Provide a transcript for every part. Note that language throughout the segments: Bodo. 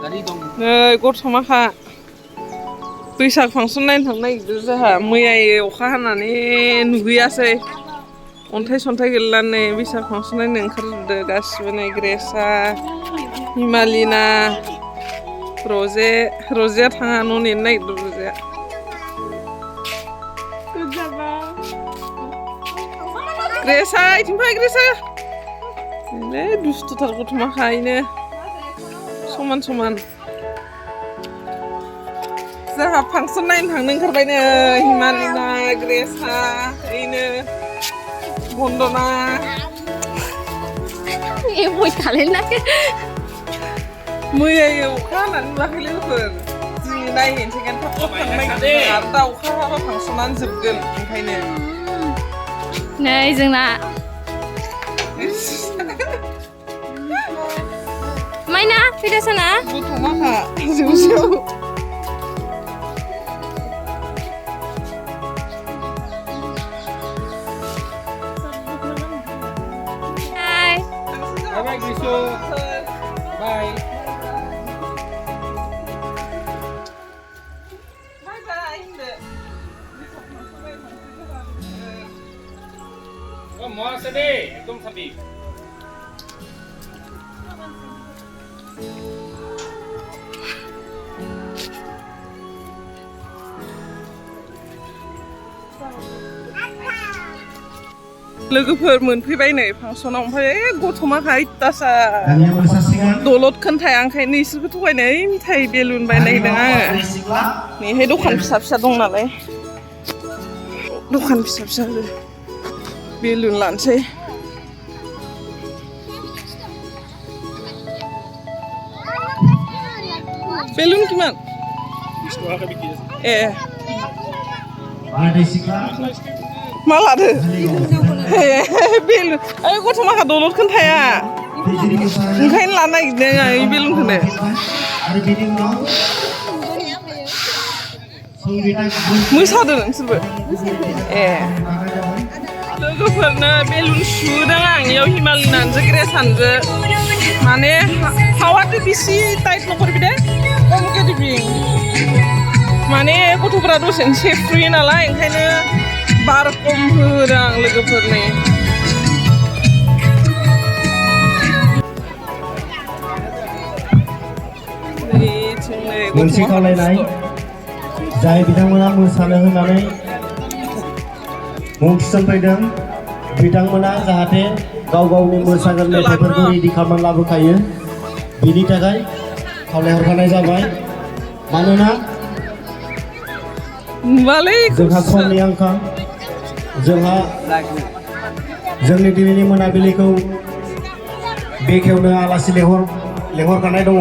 नै गथ'माखा बैसाग फांसन नायनो थांनो नागिरदों जोंहा मैयायै अखा हानानै नुहैयासै अन्थाइ सन्थाइ गैलानै बैसाग फांसन नायनो ओंखारजोबदों गासिबो नै ग्रेसा हिमालिना रजेया थाङा न' नेनो नागिरदों रजेया ग्रेसा इथिं फै ग्रेसा नै दुस्थुथार गथ'माखायनो समान जोंहा फांसन नायनो थांनो ओंखारबाय नै हिमालिना ग्रेसा ओइनो बन्दना मैया अखा हानानै नुवाखै लोगोफोर दिनै नायहैनोसै थाब थांनो नागिरदों आरो दा अखा हाबा फांसनानो जोबगोन ओंखायनो नै जोंना माइना फैदो सना गथ'माखा जौसेयाव Bye, Griso. Bye. Oh, mau sedih, itu sedih. लोगोफोर मोनफैबाय नै फांसनाव ओमफ्राय गथ'माखा इत्तासा दलद खोन्थाया ओंखायनो इसोरखौ थगायनो मिथाइ बेलुन बायनो नागिरदों आङो नैहाय दखान फिसा दं नालाय दखान फिसा बेलुन लानोसै बेलुन किमान ए मा लादो बेलुन ओइ गथ'माखा दलद खोन्थाया ओंखायनो लानो नागिरदों आं ओइ बेलुनखौनो मोसादों नोंसोरबो ए लोगोफोरनो बेलुन सुहोदों आं इयाव हिमालिनानोजो ग्रेसानोजो माने हावादो बिसि टाइट नखर बिदे माने गथ'फोरा दसेनो सेफ्रुयो नालाय ओंखायनो बार खम होदों आं लोगोफोरनि मोनसे खावलायनाय जाय बिथांमोना मोसानो होनानै मुं थिसनफैदों बिथांमोना जाहाथे गाव गावनि मोसागोन मेथाइफोरखौ रेडि खालामनानै लाबोखायो बिनि थाखाय खावलायहरखानाय जाबाय मानोना जोंहा समनि आंखाल जोंहा जोंनि दिनैनि मोनाबिलिखौ बेखेवनो आलासि लेंहरखानाय दङ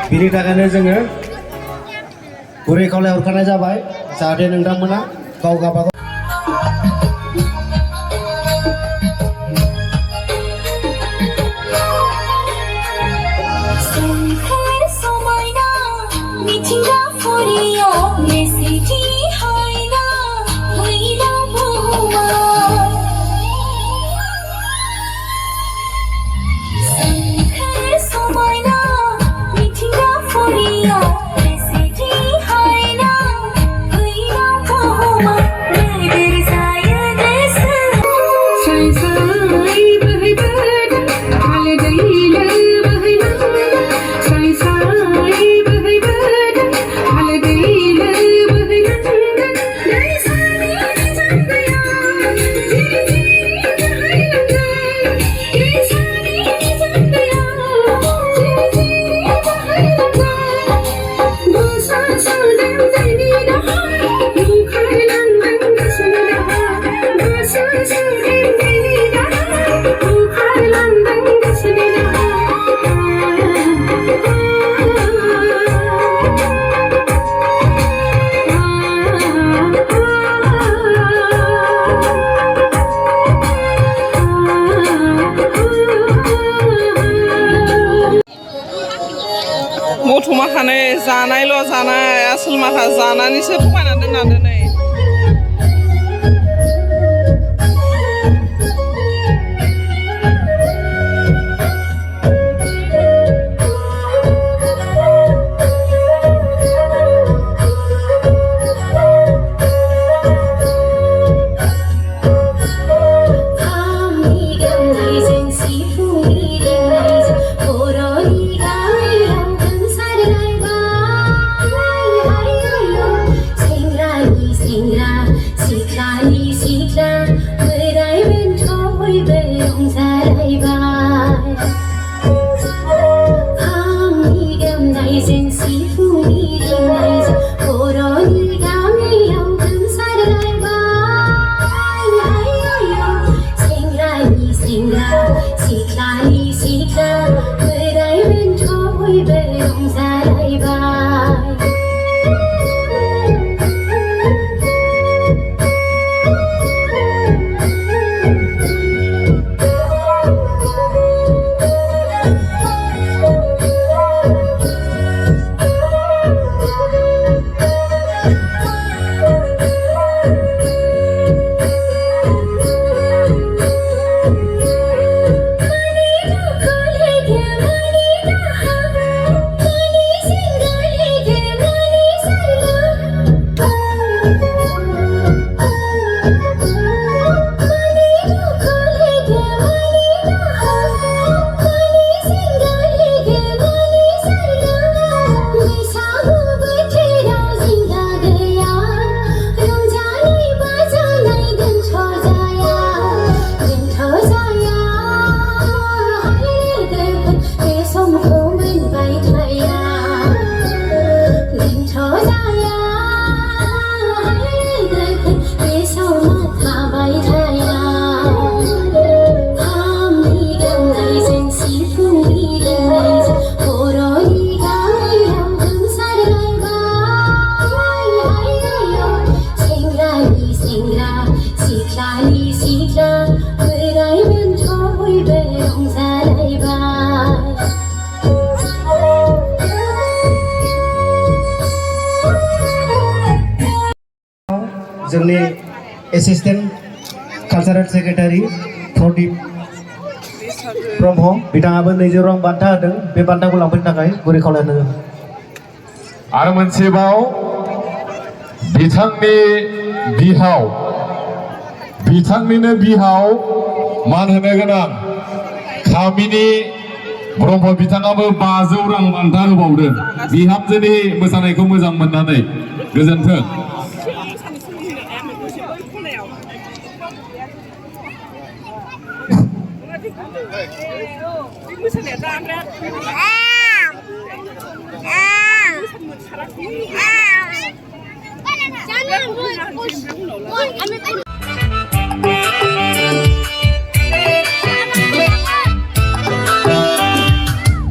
बिनि थाखायनो जोङो गुरै खावलायहरखानाय जाबाय जाहाथे नोंथांमोना गाव गावबागाव गथ'माखानै जानायल' जानाय आसोल माखा जानानैसो थगायना दोनना दोनै जोंनि assistant cultural secretary Pradeep Brahma बिथाङाबो 200 रां बान्था होदों बे बान्थाखौ लांफैनो थाखाय गुरै खावलायनाय आरो मोनसेबाव बिथांनिनो बिहाव मान होनो गोनां खामिनि ब्रह्म बिथाङाबो 500 रां बान्था होबावदों बिहामजोनि मोसानायखौ मोजां मोननानै गोजोन्थों।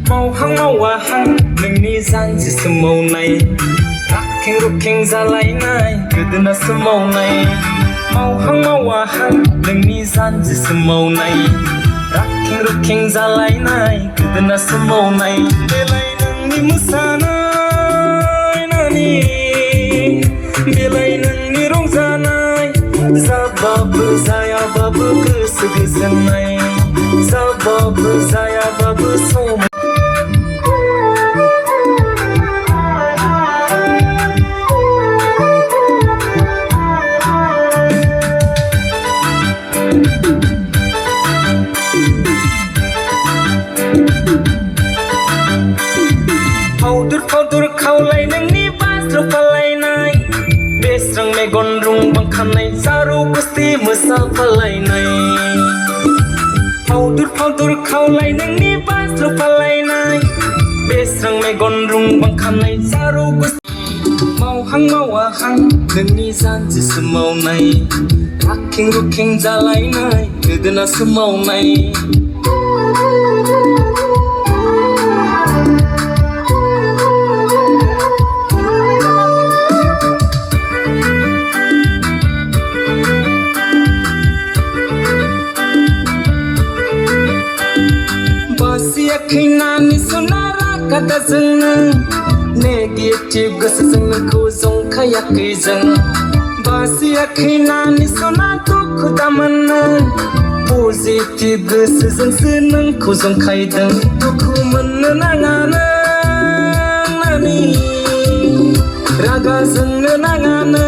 मावहां मावाहां नोंनि जानजिसो मावनाय राखें रुखें जालायनाय गोदोनासो मावनाय मावहां मावाहां नोंनि जानजिसो मावनाय राखें रुखें जालायनाय गोदोनासो मावनाय बेलाय नोंनि मोसानाय नानि बेलाय नोंनि रंजानाय जाबाबो जायाबाबो गोसो गोजोननाय जाबाबो जायाबाबो सम फावदुर खावलाय नोंनि बाज्ल' फालायनाय बेस्रां मेगन रुंबां खानाय जारौ गुस्थि मोसाफालायनाय फावदुर खावलाय नोंनि बाज्ल' फालायनाय बेस्रां मेगन रुंबां खानाय जारौ गुस्थि मावहां मावाहां नोंनि जानजिसो मावनाय राखें रुखें जालायनाय गोदोनासो मावनाय खैनानि सनारा गादाजोंनो नेगेटिभ गोसोजों नोंखौ जंखायाखै जों बासियाखै नानि सना दुखु दामोननो पजिटिभ गोसोजोंसो नोंखौ जंखायदों दुखु मोननो नाङानो नानि रागा जोंनो नाङानो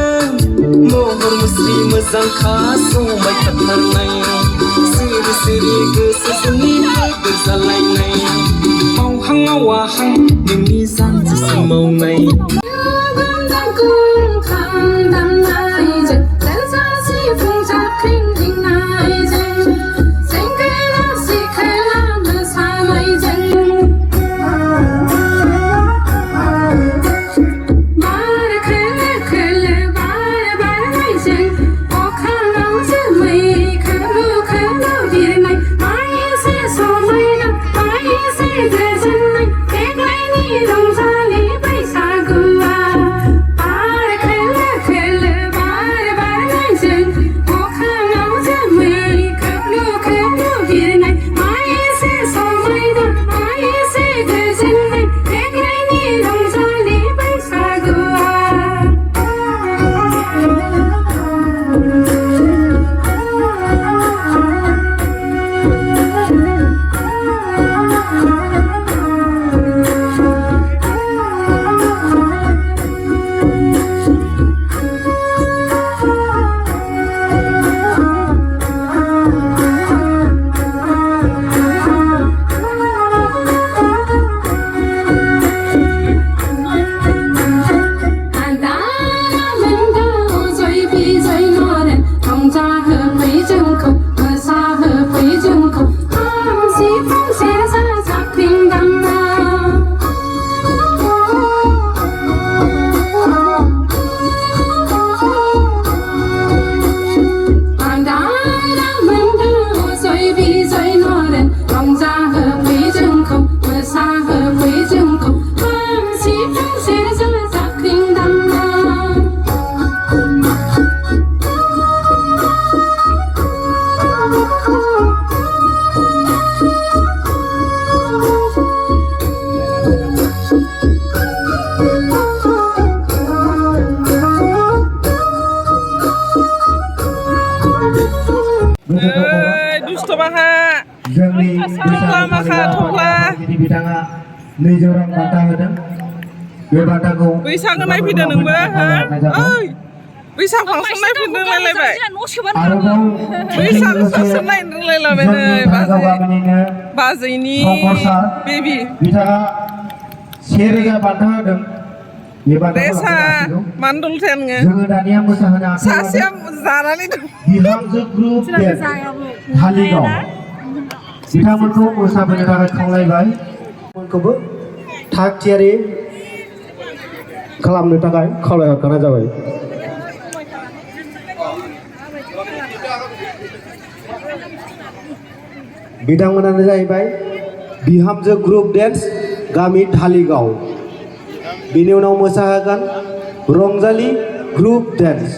महर मुस्रि मोजांखा समायखाथारनाय सिरि सिरि गोसोजोंनि लोगो जालायनाय मावहां मावाहां नोंनि जानजिसो मावनाय Don't 200 रां बान्था होदों बे बान्थाखौ बैसागो नायफैदो नोंबो ओइ बैसाग फांसन नायफैदो रायलायबाय आरोबाव बैसागोसो नायनो रोंलायलाबाय नै बाजैनि बेबि बिथाङा 1000 बान्था होदों बे रेसा बान्थाखौ मान्दलथाया नोङो जोङो दानिया मोसाहोनो आखायाव सासेया जानानै दं बिहामजो ग्रुप धालिगाव बिथांमोनखौ मोसाफैनो थाखाय खावलायबाय बिथांमोनखौबो थाग थियारि खालामनो थाखाय खावलायहरखानाय जाबाय बिथांमोनानो जाहैबाय बिहामजो ग्रुप डेन्स गामि धालिगाव बिनि उनाव मोसाहोगोन रंजालि ग्रुप डेन्स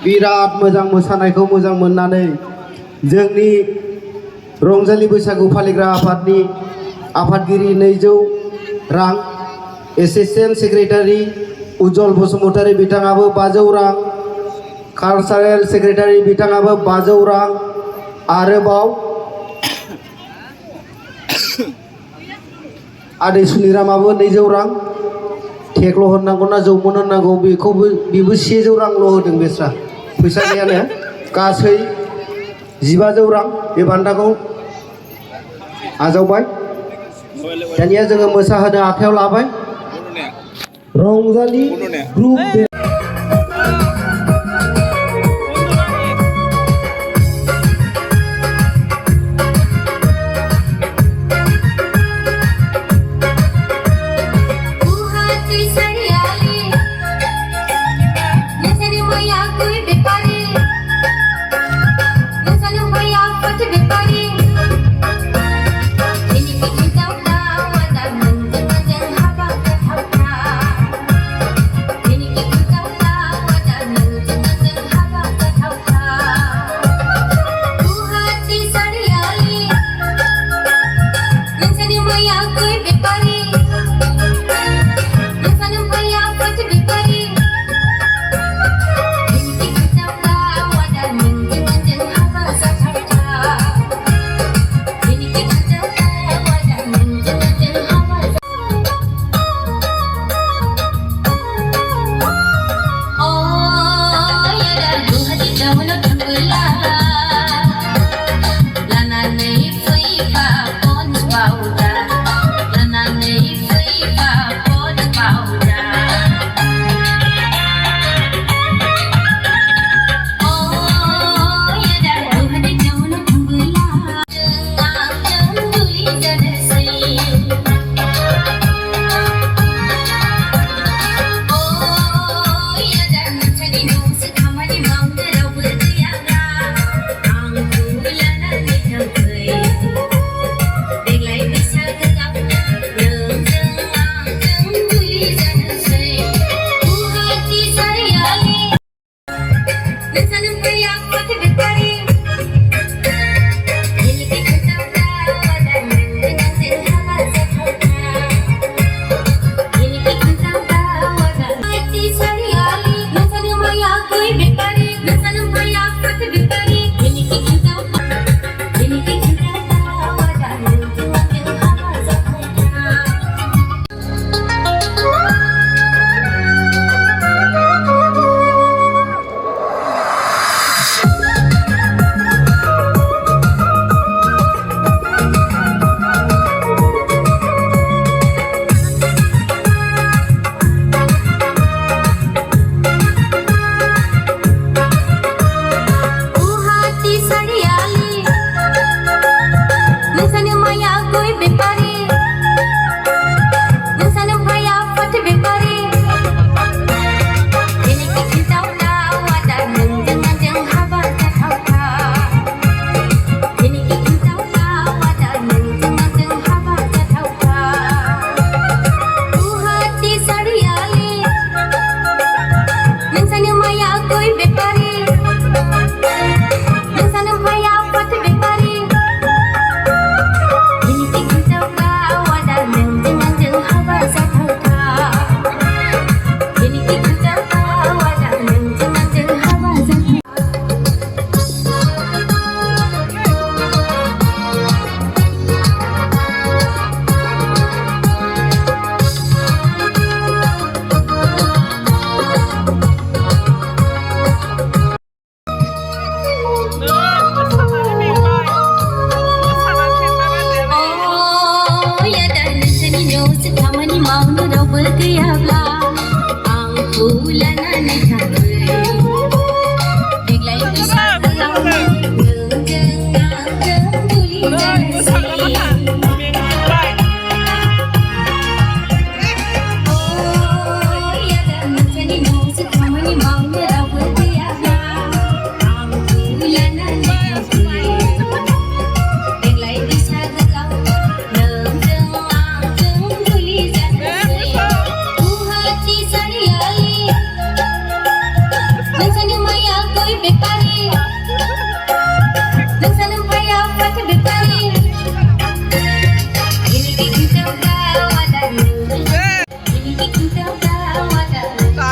बिराद मोजां मोसानायखौ मोजां मोननानै जोंनि रंजालि बैसागु फालिग्रा आफादनि आफादगिरि 200 रां, एसिस्टेन्ट सेक्रेटारि उज्जवल बसुमतारी बिथाङाबो 500 रां, कालचारेल सेक्रेटारि बिथाङाबो 500 रां, आरोबाव आदै सुनिरामाबो 200 रां। थेख्ल' होननांगौ ना जौमोन होननांगौ बेखौबो बेबो 100 रांल' होदों बेस्रा फैसा गैयानो। गासै 1500 रां बे बान्थाखौ आजावबाय। दानिया जोङो मोसाहोनो आखायाव लाबाय रंजालि ग्रुप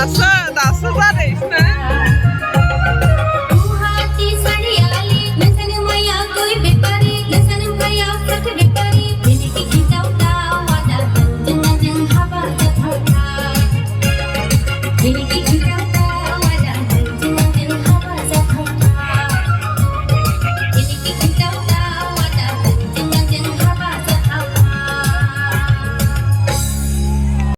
दासो जादों इसना गुवाहाटी सारियाली नोंसानो माया गय बेपारि नोंसानो माया फाथो बेपारि बेनिखि हिन्जाव दावा दागोन जोंना जों हाबा जाथावथाव बेनिखि